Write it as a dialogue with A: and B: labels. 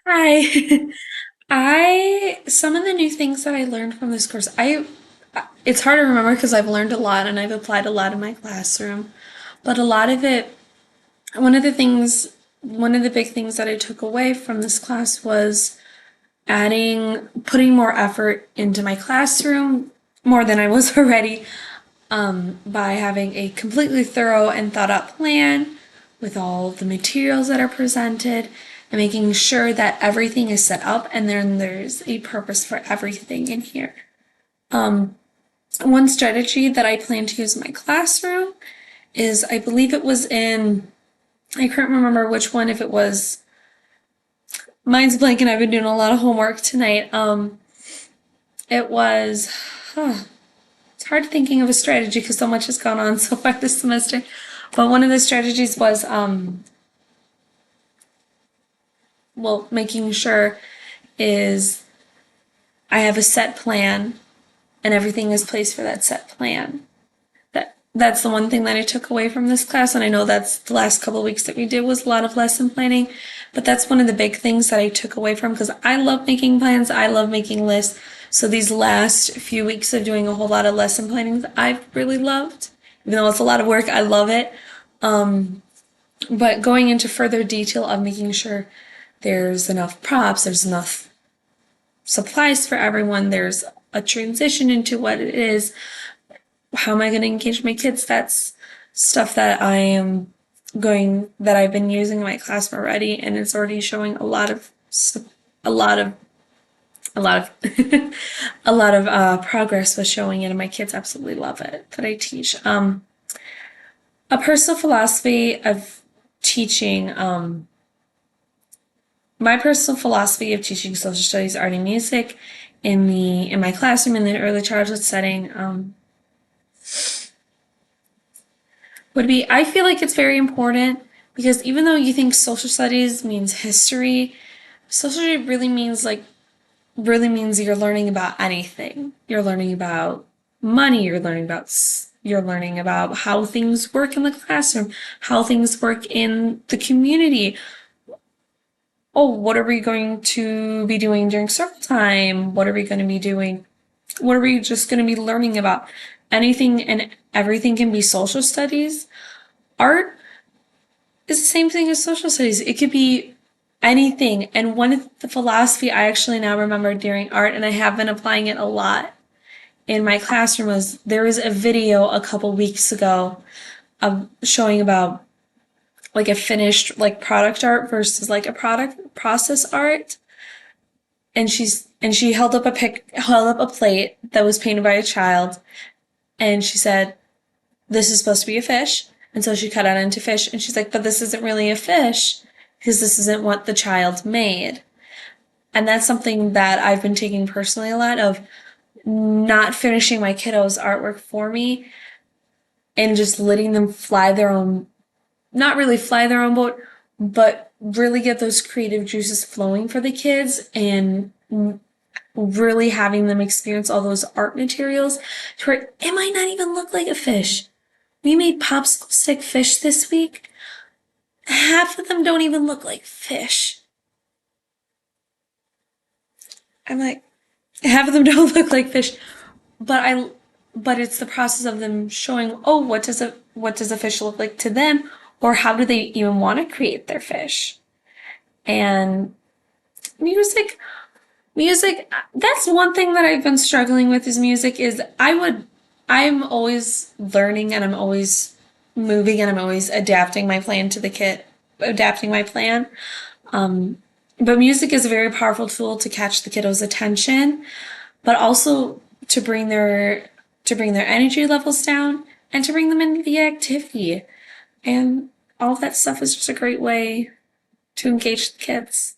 A: Hi. Some of the new things that I learned from this course, it's hard to remember because I've learned a lot and I've applied a lot in my classroom. But a lot of it, one of the big things that I took away from this class was putting more effort into my classroom, more than I was already, by having a completely thorough and thought out plan with all the materials that are presented and making sure that everything is set up and then there's a purpose for everything in here. One strategy that I plan to use in my classroom is I believe it was I can't remember which one, if it was, mine's blank and I've been doing a lot of homework tonight. It was, it's hard thinking of a strategy because so much has gone on so far this semester. But one of the strategies was, making sure is I have a set plan and everything is placed for that set plan. That's the one thing that I took away from this class, and I know that's the last couple of weeks that we did was a lot of lesson planning, but that's one of the big things that I took away from because I love making plans, I love making lists. So these last few weeks of doing a whole lot of lesson planning, I've really loved. Even though it's a lot of work, I love it. But going into further detail of making sure there's enough props, there's enough supplies for everyone, there's a transition into what it is, how am I going to engage my kids? That's stuff that that I've been using in my class already, and it's already showing a lot of, a lot of, a lot of progress with showing it, and my kids absolutely love it that I teach. A personal philosophy of teaching, my personal philosophy of teaching social studies, art, and music in my classroom in the early childhood setting, would be I feel like it's very important because even though you think social studies means history, social study really means you're learning about anything. You're learning about money, you're learning about how things work in the classroom, how things work in the community. Oh, what are we going to be doing during circle time? What are we going to be doing? What are we just going to be learning about? Anything and everything can be social studies. Art is the same thing as social studies. It could be anything. And one of the philosophy I actually now remember during art, and I have been applying it a lot in my classroom, was there was a video a couple weeks ago of showing about like a finished like product art versus like a product process art. And she held up a plate that was painted by a child, and she said, this is supposed to be a fish. And so she cut it into fish. And she's like, but this isn't really a fish because this isn't what the child made. And that's something that I've been taking personally a lot of not finishing my kiddos' artwork for me and just letting them fly their own, not really fly their own boat, but really get those creative juices flowing for the kids and really having them experience all those art materials to where it might not even look like a fish. We made popsicle stick fish this week. Half of them don't even look like fish. I'm like, half of them don't look like fish. But but it's the process of them showing, oh, what does a fish look like to them? Or how do they even want to create their fish? And music, music, that's one thing that I've been struggling with is music is I'm always learning and I'm always moving and I'm always adapting my plan to the kit, adapting my plan. But music is a very powerful tool to catch the kiddos' attention, but also to bring their energy levels down and to bring them into the activity. And all of that stuff is just a great way to engage the kids.